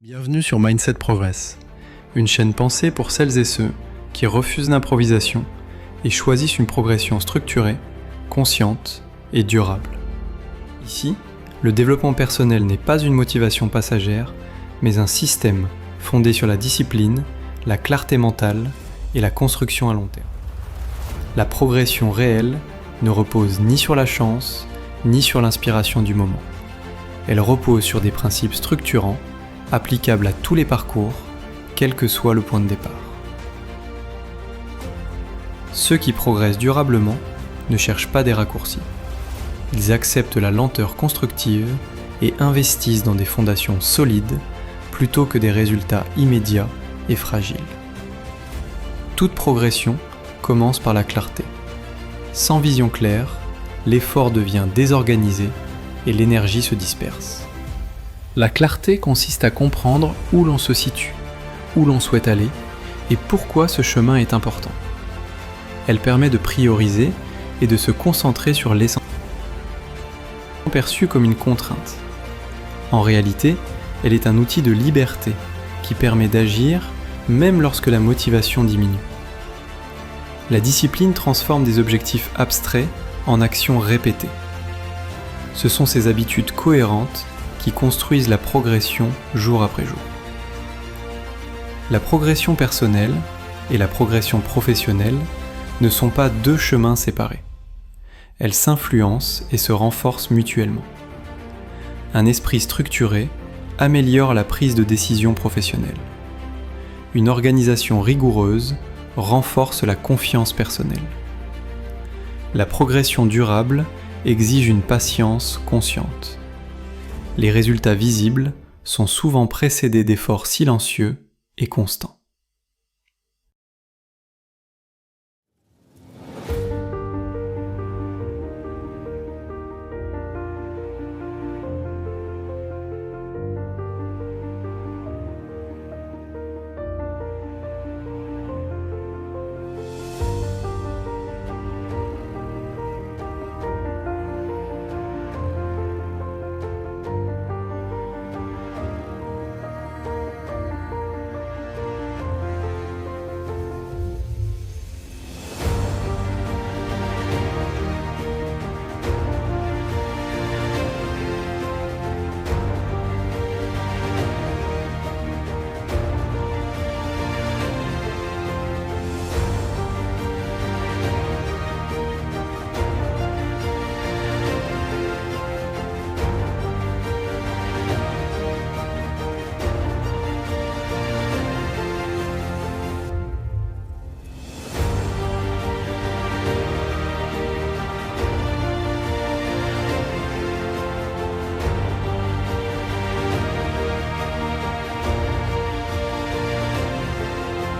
Bienvenue sur Mindset Progress, une chaîne pensée pour celles et ceux qui refusent l'improvisation et choisissent une progression structurée, consciente et durable. Ici, le développement personnel n'est pas une motivation passagère, mais un système fondé sur la discipline, la clarté mentale et la construction à long terme. La progression réelle ne repose ni sur la chance, ni sur l'inspiration du moment. Elle repose sur des principes structurants, applicables à tous les parcours, quel que soit le point de départ. Ceux qui progressent durablement ne cherchent pas des raccourcis. Ils acceptent la lenteur constructive et investissent dans des fondations solides plutôt que des résultats immédiats et fragiles. Toute progression commence par la clarté. Sans vision claire, l'effort devient désorganisé et l'énergie se disperse. La clarté consiste à comprendre où l'on se situe, où l'on souhaite aller et pourquoi ce chemin est important. Elle permet de prioriser et de se concentrer sur l'essentiel, perçue comme une contrainte. En réalité, elle est un outil de liberté qui permet d'agir même lorsque la motivation diminue. La discipline transforme des objectifs abstraits en actions répétées. Ce sont ces habitudes cohérentes qui construisent la progression jour après jour. La progression personnelle et la progression professionnelle ne sont pas deux chemins séparés. Elles s'influencent et se renforcent mutuellement. Un esprit structuré améliore la prise de décision professionnelle. Une organisation rigoureuse renforce la confiance personnelle. La progression durable exige une patience consciente. Les résultats visibles sont souvent précédés d'efforts silencieux et constants.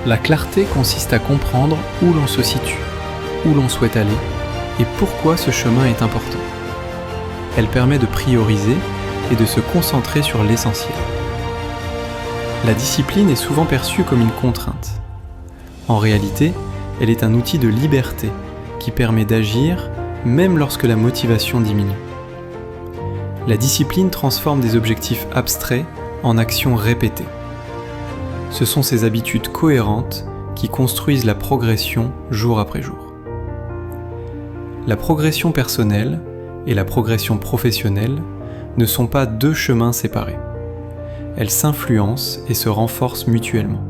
La clarté consiste à comprendre où l'on se situe, où l'on souhaite aller et pourquoi ce chemin est important. Elle permet de prioriser et de se concentrer sur l'essentiel. La discipline est souvent perçue comme une contrainte. En réalité, elle est un outil de liberté qui permet d'agir même lorsque la motivation diminue. La discipline transforme des objectifs abstraits en actions répétées. Ce sont ces habitudes cohérentes qui construisent la progression jour après jour. La progression personnelle et la progression professionnelle ne sont pas deux chemins séparés. Elles s'influencent et se renforcent mutuellement.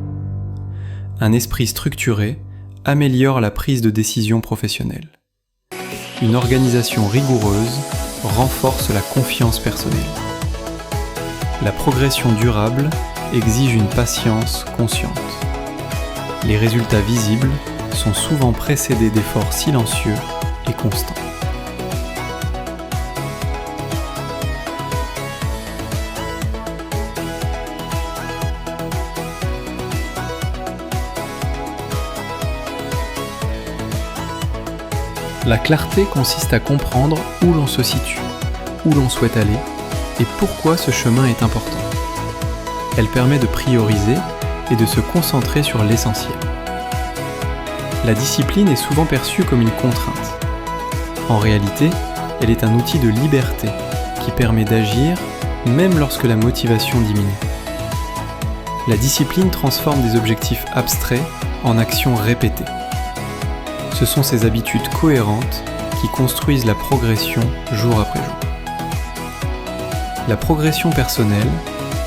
Un esprit structuré améliore la prise de décision professionnelle. Une organisation rigoureuse renforce la confiance personnelle. La progression durable exige une patience consciente. Les résultats visibles sont souvent précédés d'efforts silencieux et constants. La clarté consiste à comprendre où l'on se situe, où l'on souhaite aller et pourquoi ce chemin est important. Elle permet de prioriser et de se concentrer sur l'essentiel. La discipline est souvent perçue comme une contrainte. En réalité, elle est un outil de liberté qui permet d'agir même lorsque la motivation diminue. La discipline transforme des objectifs abstraits en actions répétées. Ce sont ces habitudes cohérentes qui construisent la progression jour après jour. La progression personnelle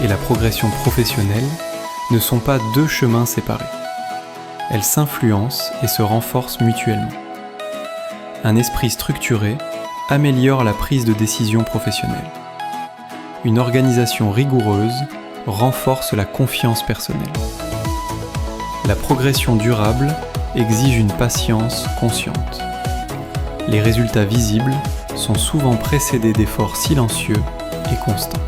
et la progression professionnelle ne sont pas deux chemins séparés. Elles s'influencent et se renforcent mutuellement. Un esprit structuré améliore la prise de décision professionnelle. Une organisation rigoureuse renforce la confiance personnelle. La progression durable exige une patience consciente. Les résultats visibles sont souvent précédés d'efforts silencieux et constants.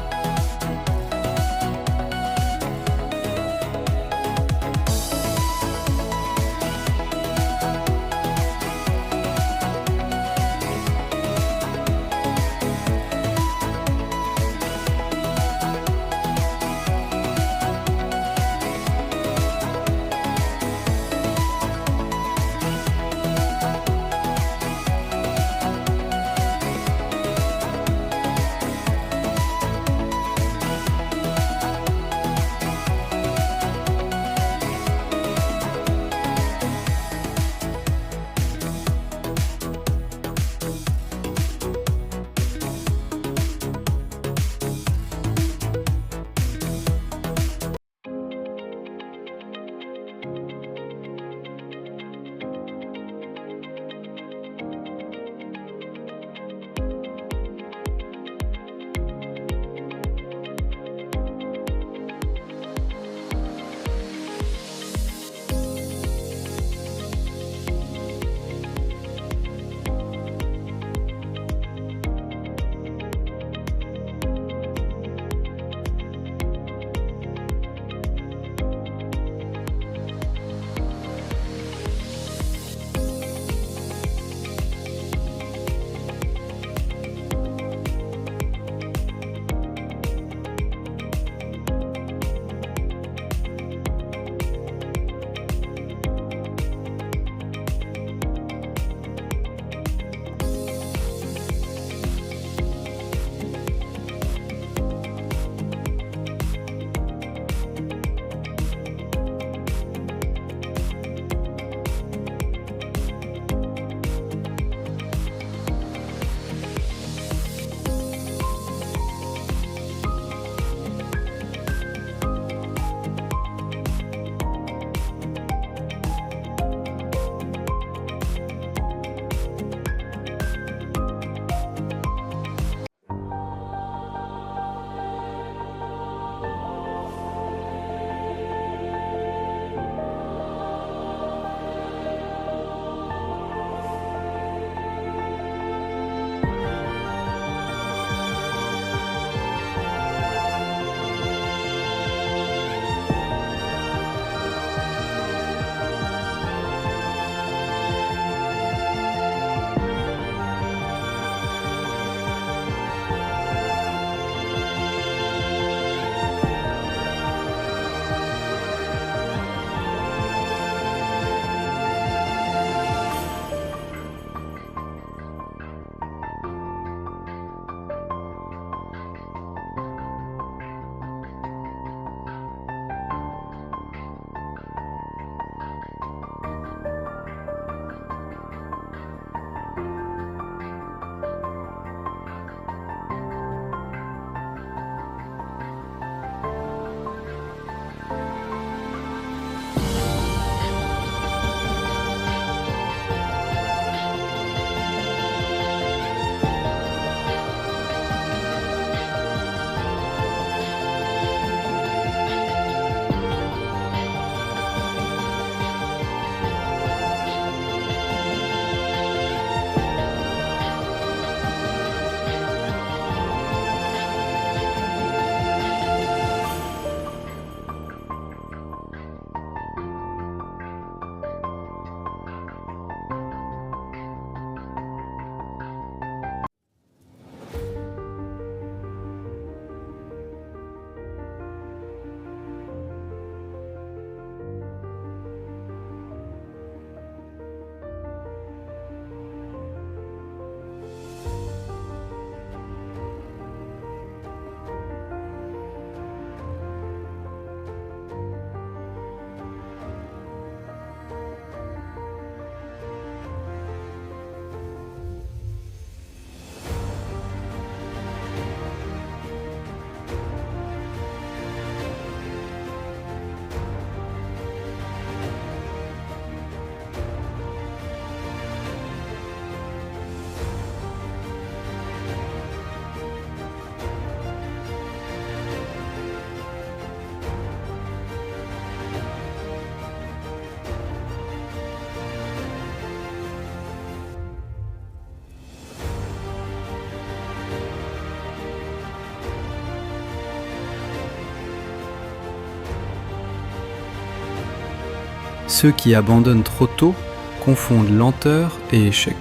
Ceux qui abandonnent trop tôt confondent lenteur et échec.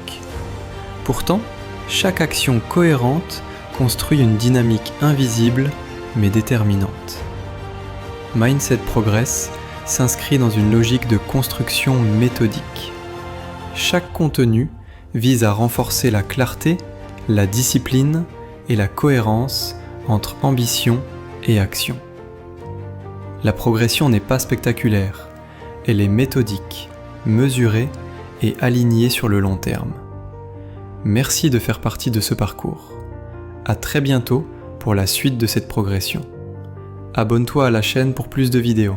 Pourtant, chaque action cohérente construit une dynamique invisible mais déterminante. Mindset Progress s'inscrit dans une logique de construction méthodique. Chaque contenu vise à renforcer la clarté, la discipline et la cohérence entre ambition et action. La progression n'est pas spectaculaire, elle est méthodique, mesurée et alignée sur le long terme. Merci de faire partie de ce parcours. À très bientôt pour la suite de cette progression. Abonne-toi à la chaîne pour plus de vidéos.